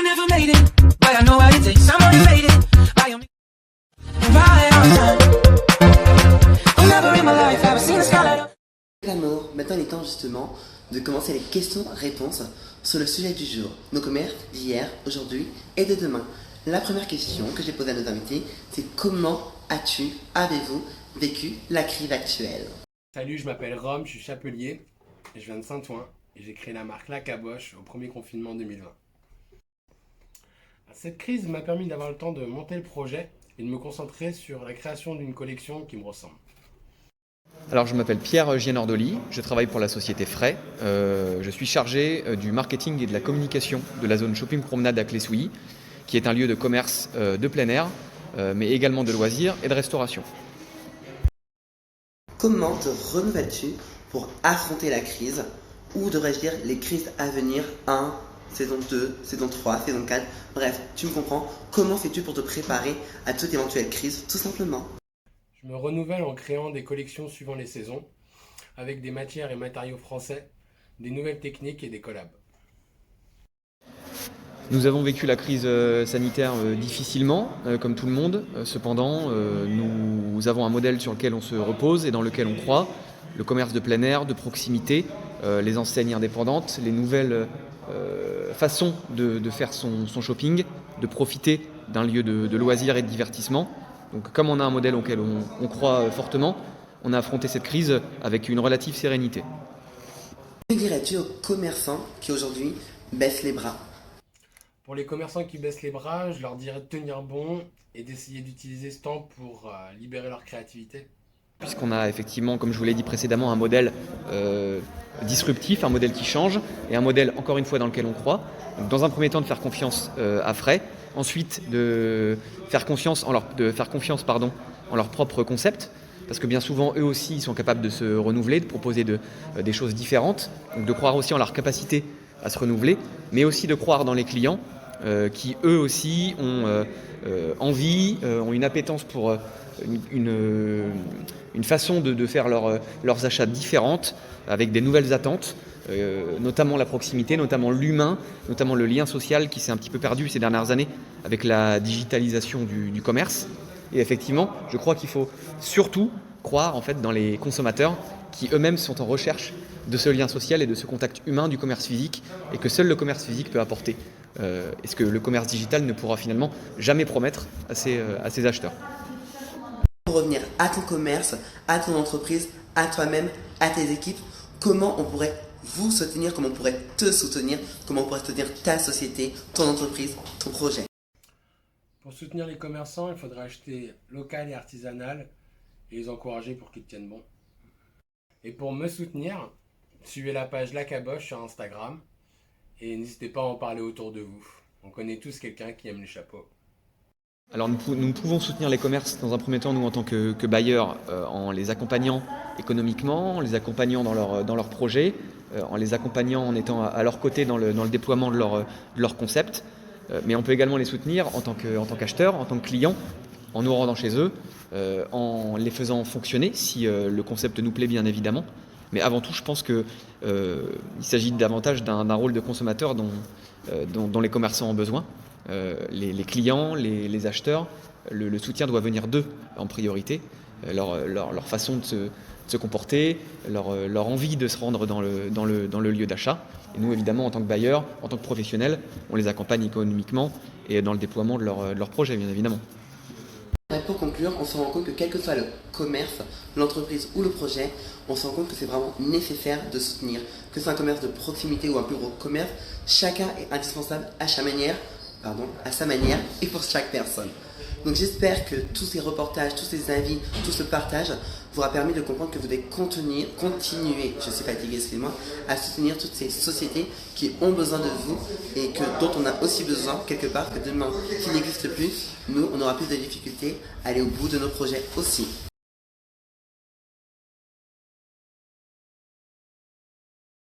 I never made it, but I know what it takes. I'm motivated by your right on time. Oh, never in my life have I seen the sky light up. L'amour, maintenant il est temps justement de commencer les questions-réponses sur le sujet du jour, nos commerces d'hier, aujourd'hui et de demain. La première question que j'ai posée à nos invités, c'est comment avez-vous vécu la crise actuelle? Salut, je m'appelle Rome, je suis chapelier, et je viens de Saint-Ouen et j'ai créé la marque La Caboche au premier confinement 2020. Cette crise m'a permis d'avoir le temps de monter le projet et de me concentrer sur la création d'une collection qui me ressemble. Alors je m'appelle Pierre Gianordoli, je travaille pour la société Fray. Je suis chargé du marketing et de la communication de la zone shopping promenade à Clé-Souilly, qui est un lieu de commerce de plein air, mais également de loisirs et de restauration. Comment te renouvelles-tu pour affronter la crise, ou devrais-je dire les crises à venir, 1, saison 2, saison 3, saison 4, bref, tu me comprends. Comment fais-tu pour te préparer à toute éventuelle crise, tout simplement? Je me renouvelle en créant des collections suivant les saisons, avec des matières et matériaux français, des nouvelles techniques et des collabs. Nous avons vécu la crise sanitaire difficilement, comme tout le monde. Cependant, nous avons un modèle sur lequel on se repose et dans lequel on croit. Le commerce de plein air, de proximité, les enseignes indépendantes, les nouvelles façons de faire son shopping, de profiter d'un lieu de loisirs et de divertissement. Donc, comme on a un modèle auquel on croit fortement, on a affronté cette crise avec une relative sérénité. Que dirais-tu aux commerçants qui aujourd'hui baissent les bras? Pour les commerçants qui baissent les bras, je leur dirais de tenir bon et d'essayer d'utiliser ce temps pour libérer leur créativité. Puisqu'on a effectivement, comme je vous l'ai dit précédemment, un modèle disruptif, un modèle qui change, et un modèle, encore une fois, dans lequel on croit. Donc, dans un premier temps, de faire confiance à Fray, ensuite de faire confiance en leur propre concept, parce que bien souvent, eux aussi, ils sont capables de se renouveler, de proposer des choses différentes, donc de croire aussi en leur capacité à se renouveler, mais aussi de croire dans les clients qui, eux aussi, ont envie, ont une appétence pour une façon de faire leurs achats différentes, avec des nouvelles attentes, notamment la proximité, notamment l'humain, notamment le lien social qui s'est un petit peu perdu ces dernières années avec la digitalisation du commerce. Et effectivement, je crois qu'il faut surtout croire en fait dans les consommateurs qui eux-mêmes sont en recherche de ce lien social et de ce contact humain du commerce physique, et que seul le commerce physique peut apporter, et ce que le commerce digital ne pourra finalement jamais promettre à ses acheteurs. Pour revenir à ton commerce, à ton entreprise, à toi-même, à tes équipes, comment on pourrait vous soutenir, comment on pourrait te soutenir, comment on pourrait soutenir ta société, ton entreprise, ton projet? Pour soutenir les commerçants, il faudrait acheter local et artisanal et les encourager pour qu'ils tiennent bon. Et pour me soutenir, suivez la page La Caboche sur Instagram et n'hésitez pas à en parler autour de vous. On connaît tous quelqu'un qui aime les chapeaux. Alors nous pouvons soutenir les commerces dans un premier temps, nous en tant que bailleurs, en les accompagnant économiquement, en les accompagnant dans leurs projets, en les accompagnant en étant à leur côté dans le déploiement de leur concept. Mais on peut également les soutenir en tant qu'acheteurs, en tant que clients, en nous rendant chez eux, en les faisant fonctionner si le concept nous plaît bien évidemment. Mais avant tout, je pense qu'il s'agit davantage d'un rôle de consommateur dont les commerçants ont besoin. Les clients, les acheteurs, le soutien doit venir d'eux en priorité. Leur façon de se comporter, leur envie de se rendre dans le lieu d'achat. Et nous, évidemment, en tant que bailleurs, en tant que professionnels, on les accompagne économiquement et dans le déploiement de leur projet, bien évidemment. Pour conclure, on se rend compte que quel que soit le commerce, l'entreprise ou le projet, on se rend compte que c'est vraiment nécessaire de soutenir. Que ce soit un commerce de proximité ou un plus gros commerce, chacun est indispensable à sa manière et pour chaque personne. Donc j'espère que tous ces reportages, tous ces avis, tout ce partage vous aura permis de comprendre que vous devez continuer, je suis fatigué, excusez-moi, à soutenir toutes ces sociétés qui ont besoin de vous et dont on a aussi besoin quelque part que demain, s'il n'existe plus, nous, on aura plus de difficultés à aller au bout de nos projets aussi.